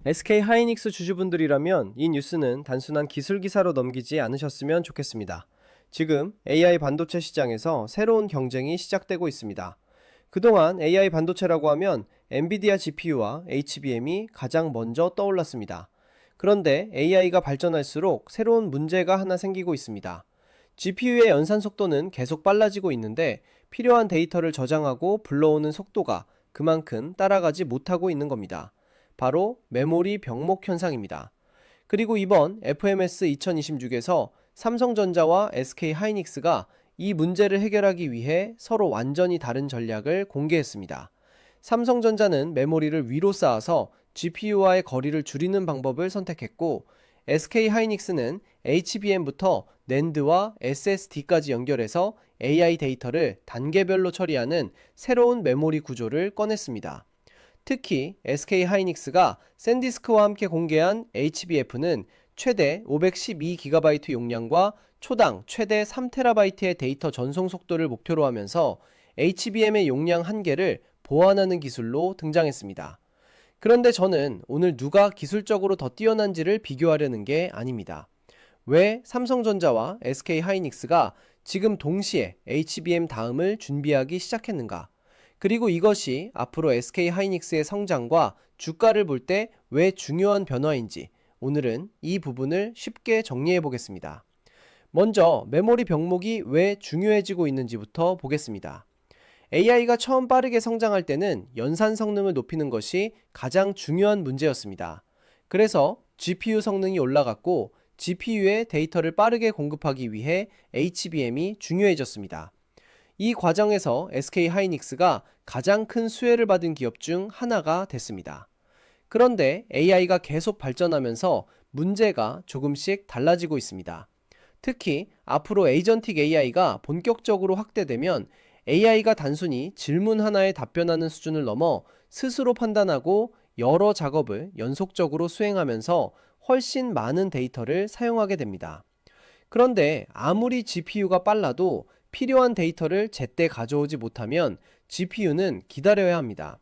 SK 하이닉스 주주분들이라면 이 뉴스는 단순한 기술 기사로 넘기지 않으셨으면 좋겠습니다. 지금 AI 반도체 시장에서 새로운 경쟁이 시작되고 있습니다. 그동안 AI 반도체라고 하면 엔비디아 GPU와 HBM이 가장 먼저 떠올랐습니다. 그런데 AI가 발전할수록 새로운 문제가 하나 생기고 있습니다. GPU의 연산 속도는 계속 빨라지고 있는데 필요한 데이터를 저장하고 불러오는 속도가 그만큼 따라가지 못하고 있는 겁니다. 바로 메모리 병목 현상입니다. 그리고 이번 FMS 2026에서 삼성전자와 SK 하이닉스가 이 문제를 해결하기 위해 서로 완전히 다른 전략을 공개했습니다. 삼성전자는 메모리를 위로 쌓아서 GPU와의 거리를 줄이는 방법을 선택했고, SK 하이닉스는 HBM부터 NAND와 SSD까지 연결해서 AI 데이터를 단계별로 처리하는 새로운 메모리 구조를 꺼냈습니다. 특히 SK 하이닉스가 샌디스크와 함께 공개한 HBF는 최대 512GB 용량과 초당 최대 3TB의 데이터 전송 속도를 목표로 하면서 HBM의 용량 한계를 보완하는 기술로 등장했습니다. 그런데 저는 오늘 누가 기술적으로 더 뛰어난지를 비교하려는 게 아닙니다. 왜 삼성전자와 SK 하이닉스가 지금 동시에 HBM 다음을 준비하기 시작했는가? 그리고 이것이 앞으로 SK 하이닉스의 성장과 주가를 볼 때 왜 중요한 변화인지 오늘은 이 부분을 쉽게 정리해 보겠습니다. 먼저 메모리 병목이 왜 중요해지고 있는지부터 보겠습니다. AI가 처음 빠르게 성장할 때는 연산 성능을 높이는 것이 가장 중요한 문제였습니다. 그래서 GPU 성능이 올라갔고 GPU에 데이터를 빠르게 공급하기 위해 HBM이 중요해졌습니다. 이 과정에서 SK 하이닉스가 가장 큰 수혜를 받은 기업 중 하나가 됐습니다. 그런데 AI가 계속 발전하면서 문제가 조금씩 달라지고 있습니다. 특히 앞으로 에이전틱 AI가 본격적으로 확대되면 AI가 단순히 질문 하나에 답변하는 수준을 넘어 스스로 판단하고 여러 작업을 연속적으로 수행하면서 훨씬 많은 데이터를 사용하게 됩니다. 그런데 아무리 GPU가 빨라도 필요한 데이터를 제때 가져오지 못하면 GPU는 기다려야 합니다.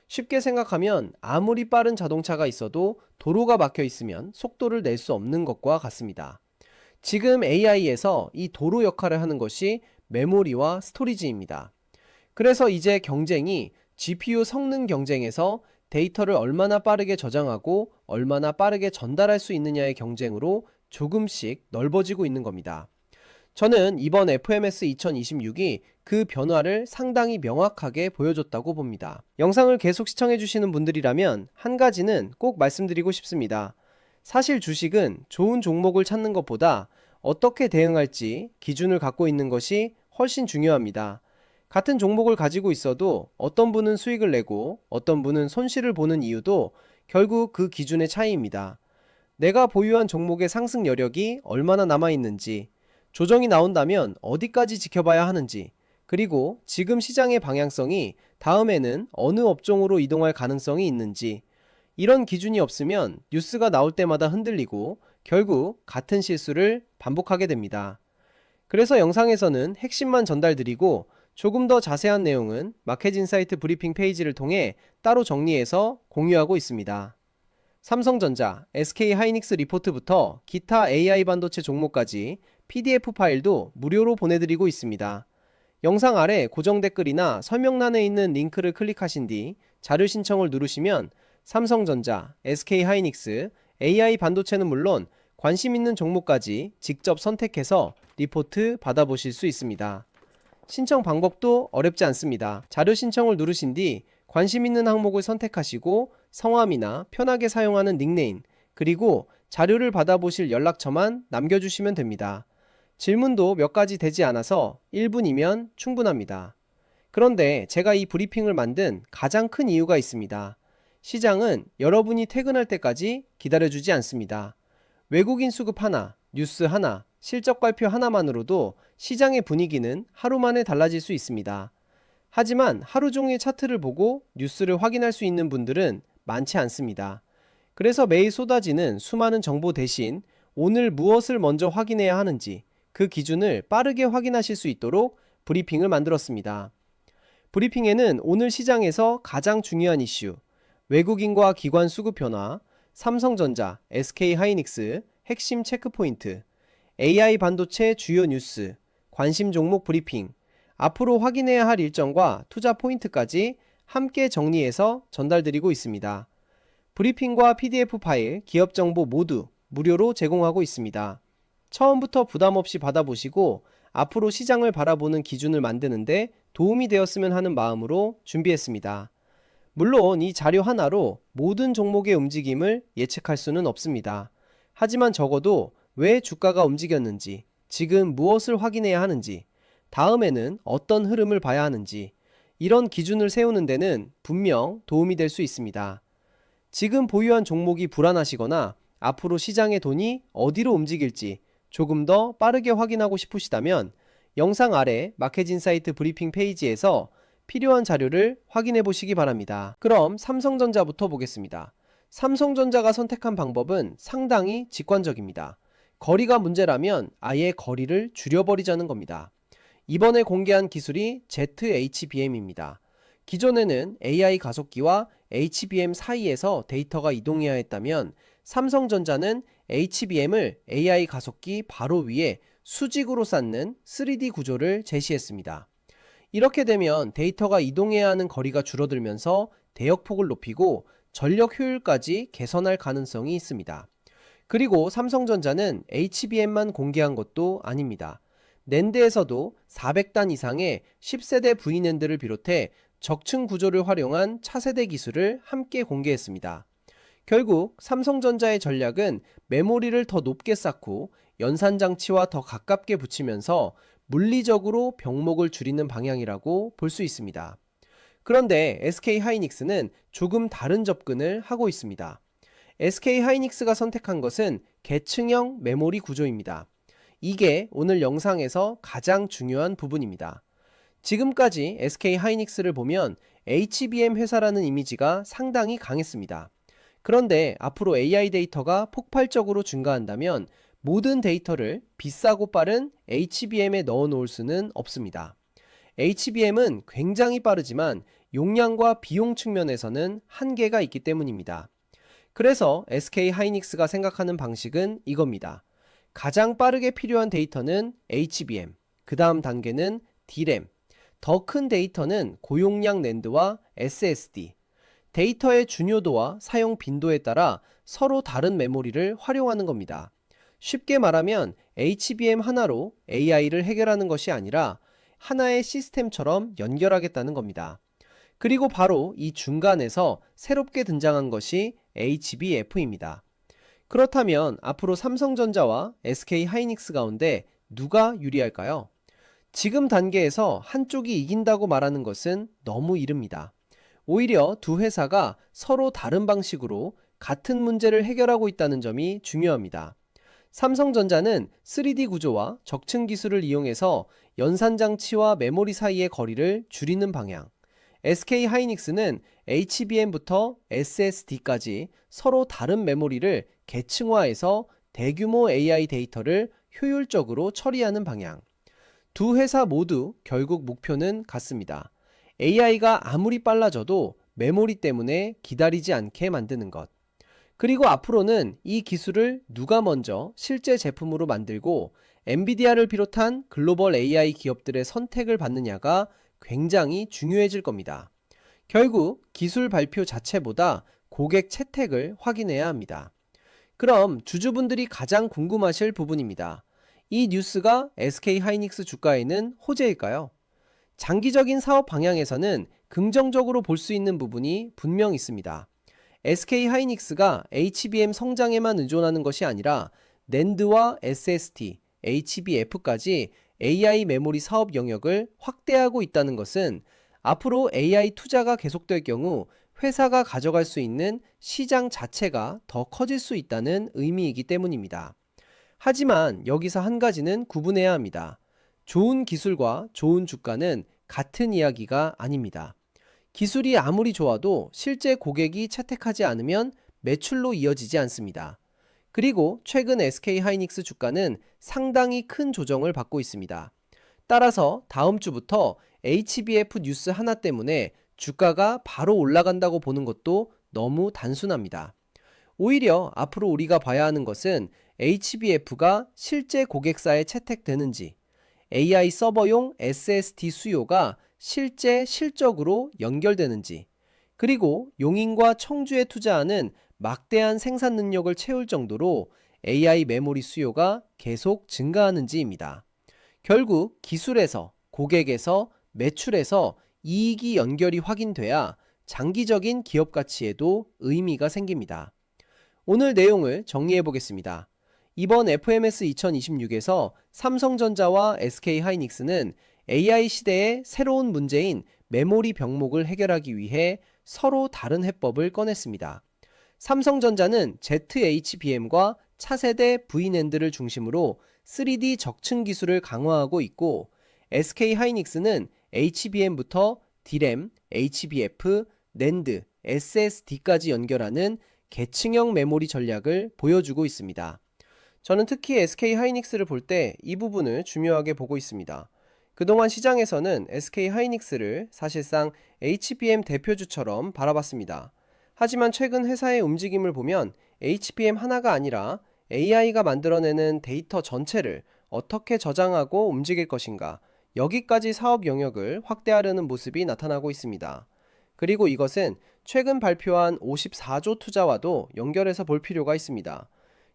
쉽게 생각하면 아무리 빠른 자동차가 있어도 도로가 막혀 있으면 속도를 낼 수 없는 것과 같습니다. 지금 AI에서 이 도로 역할을 하는 것이 메모리와 스토리지입니다. 그래서 이제 경쟁이 GPU 성능 경쟁에서 데이터를 얼마나 빠르게 저장하고 얼마나 빠르게 전달할 수 있느냐의 경쟁으로 조금씩 넓어지고 있는 겁니다. 저는 이번 FMS 2026이 그 변화를 상당히 명확하게 보여줬다고 봅니다. 영상을 계속 시청해주시는 분들이라면 한 가지는 꼭 말씀드리고 싶습니다. 사실 주식은 좋은 종목을 찾는 것보다 어떻게 대응할지 기준을 갖고 있는 것이 훨씬 중요합니다. 같은 종목을 가지고 있어도 어떤 분은 수익을 내고 어떤 분은 손실을 보는 이유도 결국 그 기준의 차이입니다. 내가 보유한 종목의 상승 여력이 얼마나 남아있는지, 조정이 나온다면 어디까지 지켜봐야 하는지, 그리고 지금 시장의 방향성이 다음에는 어느 업종으로 이동할 가능성이 있는지, 이런 기준이 없으면 뉴스가 나올 때마다 흔들리고 결국 같은 실수를 반복하게 됩니다. 그래서 영상에서는 핵심만 전달드리고 조금 더 자세한 내용은 마켓인사이트 브리핑 페이지를 통해 따로 정리해서 공유하고 있습니다. 삼성전자, SK 하이닉스 리포트부터 기타 AI 반도체 종목까지 PDF 파일도 무료로 보내드리고 있습니다. 영상 아래 고정 댓글이나 설명란에 있는 링크를 클릭하신 뒤 자료 신청을 누르시면 삼성전자, SK 하이닉스, AI 반도체는 물론 관심 있는 종목까지 직접 선택해서 리포트 받아보실 수 있습니다. 신청 방법도 어렵지 않습니다. 자료 신청을 누르신 뒤 관심 있는 항목을 선택하시고 성함이나 편하게 사용하는 닉네임, 그리고 자료를 받아보실 연락처만 남겨주시면 됩니다. 질문도 몇 가지 되지 않아서 1분이면 충분합니다. 그런데 제가 이 브리핑을 만든 가장 큰 이유가 있습니다. 시장은 여러분이 퇴근할 때까지 기다려주지 않습니다. 외국인 수급 하나, 뉴스 하나, 실적 발표 하나만으로도 시장의 분위기는 하루 만에 달라질 수 있습니다. 하지만 하루 종일 차트를 보고 뉴스를 확인할 수 있는 분들은 많지 않습니다. 그래서 매일 쏟아지는 수많은 정보 대신 오늘 무엇을 먼저 확인해야 하는지 그 기준을 빠르게 확인하실 수 있도록 브리핑을 만들었습니다. 브리핑에는 오늘 시장에서 가장 중요한 이슈, 외국인과 기관 수급 변화, 삼성전자, SK하이닉스, 핵심 체크포인트, AI 반도체 주요 뉴스, 관심 종목 브리핑, 앞으로 확인해야 할 일정과 투자 포인트까지 함께 정리해서 전달드리고 있습니다. 브리핑과 PDF 파일, 기업 정보 모두 무료로 제공하고 있습니다. 처음부터 부담 없이 받아보시고 앞으로 시장을 바라보는 기준을 만드는데 도움이 되었으면 하는 마음으로 준비했습니다. 물론 이 자료 하나로 모든 종목의 움직임을 예측할 수는 없습니다. 하지만 적어도 왜 주가가 움직였는지, 지금 무엇을 확인해야 하는지, 다음에는 어떤 흐름을 봐야 하는지, 이런 기준을 세우는 데는 분명 도움이 될 수 있습니다. 지금 보유한 종목이 불안하시거나 앞으로 시장의 돈이 어디로 움직일지 조금 더 빠르게 확인하고 싶으시다면 영상 아래 마켓인사이트 브리핑 페이지에서 필요한 자료를 확인해 보시기 바랍니다. 그럼 삼성전자부터 보겠습니다. 삼성전자가 선택한 방법은 상당히 직관적입니다. 거리가 문제라면 아예 거리를 줄여버리자는 겁니다. 이번에 공개한 기술이 ZHBM입니다. 기존에는 AI 가속기와 HBM 사이에서 데이터가 이동해야 했다면 삼성전자는 HBM을 AI 가속기 바로 위에 수직으로 쌓는 3D 구조를 제시했습니다. 이렇게 되면 데이터가 이동해야 하는 거리가 줄어들면서 대역폭을 높이고 전력 효율까지 개선할 가능성이 있습니다. 그리고 삼성전자는 HBM만 공개한 것도 아닙니다. 낸드에서도 400단 이상의 10세대 V낸드를 비롯해 적층 구조를 활용한 차세대 기술을 함께 공개했습니다. 결국 삼성전자의 전략은 메모리를 더 높게 쌓고 연산장치와 더 가깝게 붙이면서 물리적으로 병목을 줄이는 방향이라고 볼 수 있습니다. 그런데 SK하이닉스는 조금 다른 접근을 하고 있습니다. SK하이닉스가 선택한 것은 계층형 메모리 구조입니다. 이게 오늘 영상에서 가장 중요한 부분입니다. 지금까지 SK하이닉스를 보면 HBM 회사라는 이미지가 상당히 강했습니다. 그런데 앞으로 AI 데이터가 폭발적으로 증가한다면 모든 데이터를 비싸고 빠른 HBM에 넣어 놓을 수는 없습니다. HBM은 굉장히 빠르지만 용량과 비용 측면에서는 한계가 있기 때문입니다. 그래서 SK하이닉스가 생각하는 방식은 이겁니다. 가장 빠르게 필요한 데이터는 HBM, 그 다음 단계는 DRAM, 더 큰 데이터는 고용량 낸드와 SSD, 데이터의 중요도와 사용 빈도에 따라 서로 다른 메모리를 활용하는 겁니다. 쉽게 말하면 HBM 하나로 AI를 해결하는 것이 아니라 하나의 시스템처럼 연결하겠다는 겁니다. 그리고 바로 이 중간에서 새롭게 등장한 것이 HBF입니다. 그렇다면 앞으로 삼성전자와 SK하이닉스 가운데 누가 유리할까요? 지금 단계에서 한쪽이 이긴다고 말하는 것은 너무 이릅니다. 오히려 두 회사가 서로 다른 방식으로 같은 문제를 해결하고 있다는 점이 중요합니다. 삼성전자는 3D 구조와 적층 기술을 이용해서 연산장치와 메모리 사이의 거리를 줄이는 방향, SK하이닉스는 HBM부터 SSD까지 서로 다른 메모리를 계층화해서 대규모 AI 데이터를 효율적으로 처리하는 방향. 두 회사 모두 결국 목표는 같습니다. AI가 아무리 빨라져도 메모리 때문에 기다리지 않게 만드는 것. 그리고 앞으로는 이 기술을 누가 먼저 실제 제품으로 만들고 엔비디아를 비롯한 글로벌 AI 기업들의 선택을 받느냐가 굉장히 중요해질 겁니다. 결국 기술 발표 자체보다 고객 채택을 확인해야 합니다. 그럼 주주분들이 가장 궁금하실 부분입니다. 이 뉴스가 SK하이닉스 주가에는 호재일까요? 장기적인 사업 방향에서는 긍정적으로 볼 수 있는 부분이 분명 있습니다. SK하이닉스가 HBM 성장에만 의존하는 것이 아니라 낸드와 SSD, HBF까지 AI 메모리 사업 영역을 확대하고 있다는 것은 앞으로 AI 투자가 계속될 경우 회사가 가져갈 수 있는 시장 자체가 더 커질 수 있다는 의미이기 때문입니다. 하지만 여기서 한 가지는 구분해야 합니다. 좋은 기술과 좋은 주가는 같은 이야기가 아닙니다. 기술이 아무리 좋아도 실제 고객이 채택하지 않으면 매출로 이어지지 않습니다. 그리고 최근 SK하이닉스 주가는 상당히 큰 조정을 받고 있습니다. 따라서 다음 주부터 HBF 뉴스 하나 때문에 주가가 바로 올라간다고 보는 것도 너무 단순합니다. 오히려 앞으로 우리가 봐야 하는 것은 HBF가 실제 고객사에 채택되는지, AI 서버용 SSD 수요가 실제 실적으로 연결되는지, 그리고 용인과 청주에 투자하는 막대한 생산 능력을 채울 정도로 AI 메모리 수요가 계속 증가하는지입니다. 결국 기술에서, 고객에서, 매출에서 이익이 연결이 확인돼야 장기적인 기업 가치에도 의미가 생깁니다. 오늘 내용을 정리해 보겠습니다. 이번 FMS 2026에서 삼성전자와 SK하이닉스는 AI 시대의 새로운 문제인 메모리 병목을 해결하기 위해 서로 다른 해법을 꺼냈습니다. 삼성전자는 ZHBM과 차세대 V낸드를 중심으로 3D 적층 기술을 강화하고 있고, SK하이닉스는 HBM부터 D램, HBF, 낸드, SSD까지 연결하는 계층형 메모리 전략을 보여주고 있습니다. 저는 특히 SK하이닉스를 볼 때 이 부분을 중요하게 보고 있습니다. 그동안 시장에서는 SK하이닉스를 사실상 HBM 대표주처럼 바라봤습니다. 하지만 최근 회사의 움직임을 보면 HBM 하나가 아니라 AI가 만들어내는 데이터 전체를 어떻게 저장하고 움직일 것인가, 여기까지 사업 영역을 확대하려는 모습이 나타나고 있습니다. 그리고 이것은 최근 발표한 54조 투자와도 연결해서 볼 필요가 있습니다.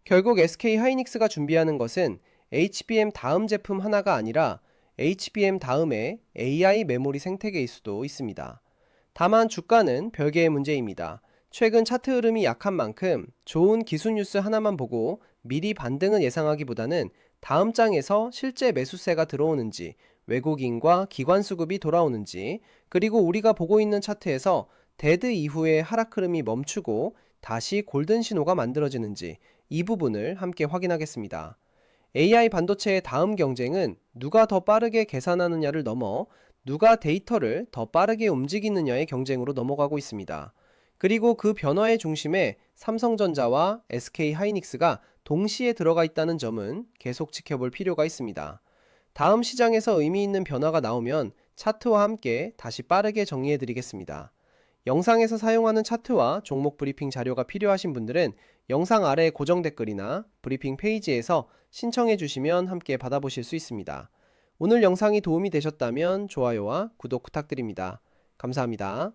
결국 SK하이닉스가 준비하는 것은 HBM 다음 제품 하나가 아니라 HBM 다음에 AI 메모리 생태계일 수도 있습니다. 다만 주가는 별개의 문제입니다. 최근 차트 흐름이 약한 만큼 좋은 기술 뉴스 하나만 보고 미리 반등을 예상하기보다는 다음 장에서 실제 매수세가 들어오는지, 외국인과 기관 수급이 돌아오는지, 그리고 우리가 보고 있는 차트에서 데드 이후에 하락 흐름이 멈추고 다시 골든 신호가 만들어지는지, 이 부분을 함께 확인하겠습니다. AI 반도체의 다음 경쟁은 누가 더 빠르게 계산하느냐를 넘어 누가 데이터를 더 빠르게 움직이느냐의 경쟁으로 넘어가고 있습니다. 그리고 그 변화의 중심에 삼성전자와 SK하이닉스가 동시에 들어가 있다는 점은 계속 지켜볼 필요가 있습니다. 다음 시장에서 의미 있는 변화가 나오면 차트와 함께 다시 빠르게 정리해 드리겠습니다. 영상에서 사용하는 차트와 종목 브리핑 자료가 필요하신 분들은 영상 아래 고정 댓글이나 브리핑 페이지에서 신청해 주시면 함께 받아보실 수 있습니다. 오늘 영상이 도움이 되셨다면 좋아요와 구독 부탁드립니다. 감사합니다.